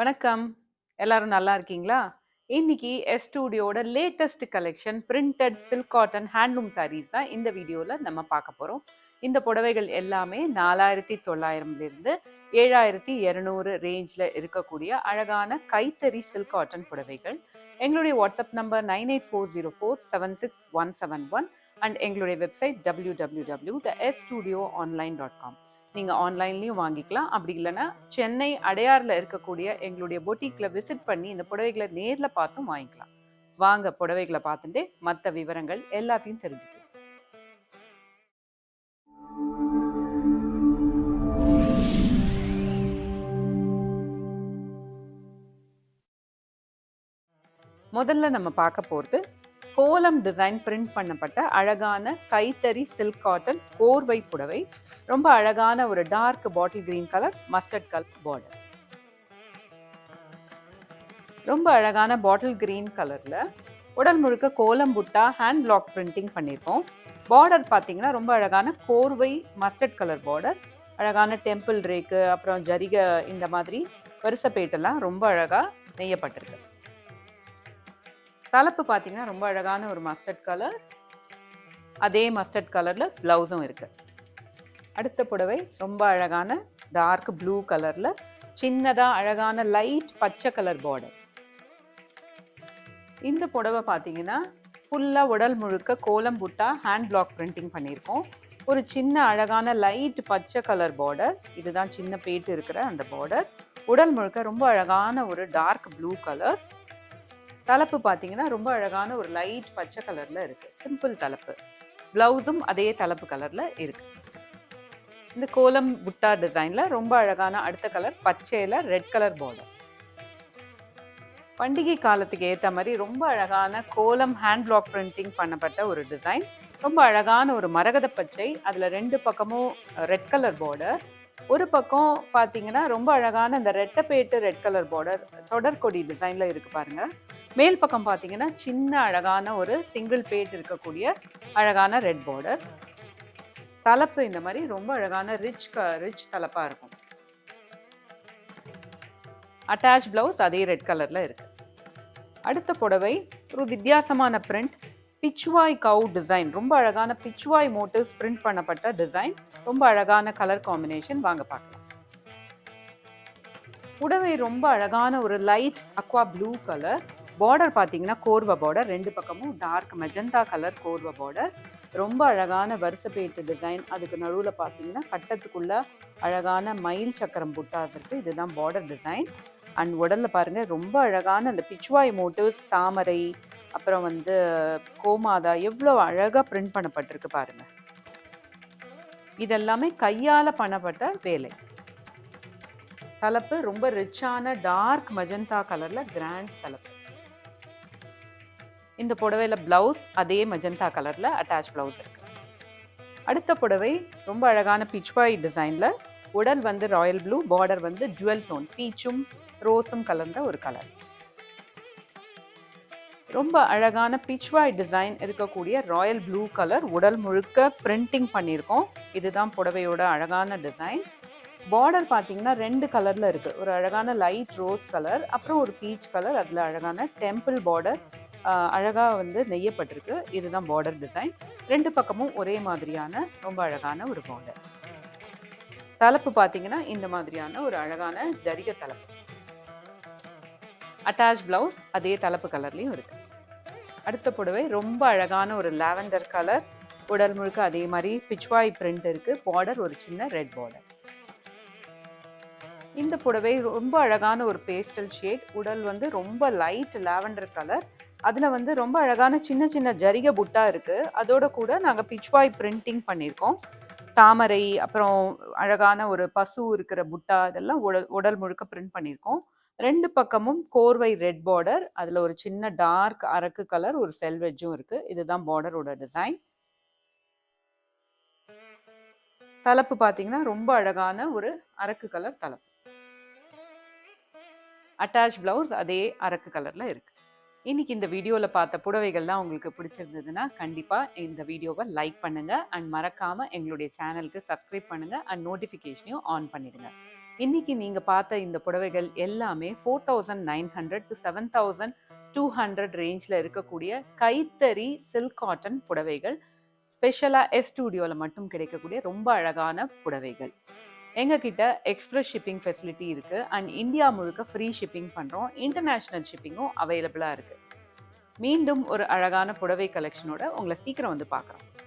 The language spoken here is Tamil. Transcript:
வணக்கம். எல்லாரும் நல்லா இருக்கீங்களா? இன்னைக்கு எஸ் ஸ்டுடியோட latest collection printed silk cotton handloom saris தான் இந்த வீடியோல நம்ம பார்க்க போறோம். இந்த புடவைகள் எல்லாமே 4900 இருந்து 7200 ரேஞ்ச்ல இருக்கக்கூடிய அழகான கைத்தறி சில்க் காட்டன் புடவைகள். எங்களுடைய வாட்ஸ்அப் நம்பர் 9840476171 அண்ட் எங்களுடைய வெப்சைட் www.sstudioonline.com. நீங்க ஆன்லைன்லயும் வாங்கிக்கலாம். அப்படி இல்லைன்னா சென்னை அடையார்ல இருக்கக்கூடிய எங்களுடைய பொட்டிக்ல விசிட் பண்ணி இந்த புடவைகளை நேர்ல பார்த்தும் வாங்கிக்கலாம். வாங்க புடவைகளை பார்த்துட்டு மற்ற விவரங்கள் எல்லாத்தையும் தெரிஞ்சுக்கலாம். முதல்ல நம்ம பார்க்க போறது கோலம் டிசைன் பிரிண்ட் பண்ணப்பட்ட அழகான கைத்தறி சில்க் காட்டன் கோர்வை புடவை. ரொம்ப அழகான ஒரு dark bottle green colour, mustard colour border. ரொம்ப அழகான பாட்டில் கிரீன் கலர்ல உடல் முழுக்க கோலம் புட்டா ஹேண்ட் பிளாக் பிரிண்டிங் பண்ணியிருக்கோம். பார்டர் பார்த்தீங்கன்னா ரொம்ப அழகான கோர்வை மஸ்டர்ட் கலர் பார்டர். அழகான டெம்பிள் ரேக்கு, அப்புறம் ஜரிகை, இந்த மாதிரி வரிசைப்பேட்டெல்லாம் ரொம்ப அழகா நெய்யப்பட்டிருக்கு. தலைப்பு பார்த்தீங்கன்னா ரொம்ப அழகான ஒரு மஸ்டர்ட் கலர், அதே மஸ்டர்ட் கலர்ல பிளவுஸும் இருக்கு. அடுத்த புடவை ரொம்ப அழகான டார்க் ப்ளூ கலர்ல சின்னதா அழகான லைட் பச்சை கலர் பார்டர். இந்த புடவை பார்த்தீங்கன்னா ஃபுல்லா உடல் முழுக்க கோலம் புட்டா ஹேண்ட் பிளாக் பிரிண்டிங் பண்ணியிருக்கோம். ஒரு சின்ன அழகான லைட் பச்சை கலர் பார்டர், இதுதான் சின்ன பேட்டு இருக்கிற அந்த பார்டர். உடல் முழுக்க ரொம்ப அழகான ஒரு டார்க் ப்ளூ கலர். தலைப்பு பார்த்தீங்கன்னா ரொம்ப அழகான ஒரு லைட் பச்சை கலர்ல இருக்கு. சிம்பிள் தலைப்பு. பிளவுஸும் அதே தலைப்பு கலர்ல இருக்கு. இந்த கோலம் புட்டா டிசைன்ல ரொம்ப அழகான அடுத்த கலர் பச்சையில ரெட் கலர் பார்டர். பண்டிகை காலத்துக்கு ஏற்ற மாதிரி ரொம்ப அழகான கோலம் ஹேண்ட் பிளாக் பிரிண்டிங் பண்ணப்பட்ட ஒரு டிசைன். ரொம்ப அழகான ஒரு மரகத பச்சை, அதுல ரெண்டு பக்கமும் ரெட் கலர் பார்டர். ஒரு பக்கம் பார்த்தீங்கன்னா ரொம்ப அழகான இந்த ரெட்டப்பேட்டு ரெட் கலர் பார்டர் தொடர்கொடி டிசைன்ல இருக்கு பாருங்க. மேல் பக்கம் பார்த்தீங்கன்னா சின்ன அழகான ஒரு சிங்கிள் பேட் இருக்கக்கூடிய அழகான ரெட் பார்டர். தலைப்பு இந்த மாதிரி ரொம்ப அழகான ரிச் தலைப்பா இருக்கும். அட்டாச் பிளவுஸ் அதே ரெட் கலர்ல இருக்கு. அடுத்த புடவை ஒரு வித்தியாசமான பிரிண்ட், பிச்சுவாய் கவு டிசைன். ரொம்ப அழகான பிச்சுவாய் மோட்டிவ்ஸ் பிரிண்ட் பண்ணப்பட்ட டிசைன். ரொம்ப அழகான கலர் காம்பினேஷன். வாங்க பார்க்கலாம். புடவை ரொம்ப அழகான ஒரு light aqua blue colour. Border பார்த்தீங்கன்னா கோர்வா பார்டர், ரெண்டு பக்கமும் டார்க் மெஜந்தா கலர் கோர்வா பார்டர். ரொம்ப அழகான வரிசைப்பேட்டு டிசைன். அதுக்கு நடுவில் பார்த்தீங்கன்னா கட்டத்துக்குள்ள அழகான மயில் சக்கரம் புட்டாஸ் இருக்கு. இதுதான் பார்டர் டிசைன். அண்ட் உடல்ல பாருங்க ரொம்ப அழகான அந்த பிச்சுவாய் மோட்டிவ்ஸ், தாமரை, அப்புறம் கோமாதா எவ்வளோ அழகா பிரிண்ட் பண்ணப்பட்டிருக்கு பாருங்க. இதெல்லாமே கையால பண்ணப்பட்ட வேலை. தலைப்பு ரொம்ப ரிச்சான டார்க் மஜந்தா கலர்ல கிராண்ட் தலைப்பு. இந்த புடவையில பிளவுஸ் அதே மஜந்தா கலர்ல அட்டாச் பிளவுஸ் இருக்கு. அடுத்த புடவை ரொம்ப அழகான பிச்வாய் டிசைன்ல, உடல் royal blue, border jewel tone பீச்சும் ரோஸும் கலந்த ஒரு கலர். ரொம்ப அழகான பிச்வாய் டிசைன் இருக்கக்கூடிய ராயல் ப்ளூ கலர், உடல் முழுக்க பிரிண்டிங் பண்ணியிருக்கோம். இதுதான் புடவையோட அழகான டிசைன். பார்டர் பார்த்தீங்கன்னா ரெண்டு கலர்ல இருக்கு. ஒரு அழகான லைட் ரோஸ் கலர், அப்புறம் ஒரு பீச் கலர். அதுல அழகான டெம்பிள் பார்டர் அழகா நெய்யப்பட்டிருக்கு. இதுதான் பார்டர் டிசைன். ரெண்டு பக்கமும் ஒரே மாதிரியான ரொம்ப அழகான ஒரு பார்டர். தலைப்பு பார்த்தீங்கன்னா இந்த மாதிரியான ஒரு அழகான ஜரிகை தலைப்பு. அட்டாச் பிளவுஸ் அதே தலைப்பு கலர்லயும் இருக்கு. அடுத்த புடவை ரொம்ப அழகான ஒரு லாவெண்டர் கலர், உடல் முழுக்க அதே மாதிரி பிச்வாய் பிரிண்ட் இருக்கு. பார்டர் ஒரு சின்ன ரெட் பார்டர். இந்த புடவை ரொம்ப அழகான ஒரு பேஸ்டல் ஷேட், உடல் ரொம்ப லைட் லாவெண்டர் கலர். அதுல ரொம்ப அழகான சின்ன சின்ன ஜரிகை புட்டா இருக்கு. அதோட கூட நாங்க பிச்வாய் பிரிண்டிங் பண்ணியிருக்கோம். தாமரை, அப்புறம் அழகான ஒரு பசு இருக்கிற புட்டா, இதெல்லாம் உடல் முழுக்க பிரிண்ட் பண்ணியிருக்கோம். ரெண்டு பக்கமும் கோர்வை ரெட் பார்டர், அதுல ஒரு சின்ன டார்க் அரக்கு கலர் ஒரு செல்வெஜ்ஜும் இருக்கு. இதுதான் பார்டரோட டிசைன். தலைப்பு பார்த்தீங்கன்னா ரொம்ப அழகான ஒரு அரக்கு கலர் தலைப்பு. அட்டாச் பிளவுஸ் அதே அரக்கு கலர்ல இருக்கு. இன்னைக்கு இந்த வீடியோவில் பார்த்த புடவைகள்லாம் உங்களுக்கு பிடிச்சிருந்ததுன்னா கண்டிப்பாக இந்த வீடியோவை லைக் பண்ணுங்கள் அண்ட் மறக்காமல் எங்களுடைய சேனலுக்கு சப்ஸ்கிரைப் பண்ணுங்கள் அண்ட் நோட்டிஃபிகேஷனையும் ஆன் பண்ணிடுங்க. இன்னைக்கு நீங்க பார்த்த இந்த புடவைகள் எல்லாமே 4900 to 7200 ரேஞ்ச்ல இருக்கக்கூடிய கைத்தறி சில்க் காட்டன் புடவைகள். ஸ்பெஷலா எஸ் ஸ்டுடியோல மட்டும் கிடைக்கக்கூடிய ரொம்ப அழகான புடவைகள். எங்ககிட்ட எக்ஸ்பிரஸ் ஷிப்பிங் ஃபெசிலிட்டி இருக்கு அண்ட் இந்தியா முழுக்க ஃப்ரீ ஷிப்பிங் பண்றோம். இன்டர்நேஷனல் ஷிப்பிங்கும் அவைலபிளா இருக்கு. மீண்டும் ஒரு அழகான புடவை கலெக்ஷனோட உங்களை சீக்கிரம் வந்து பார்க்குறோம்.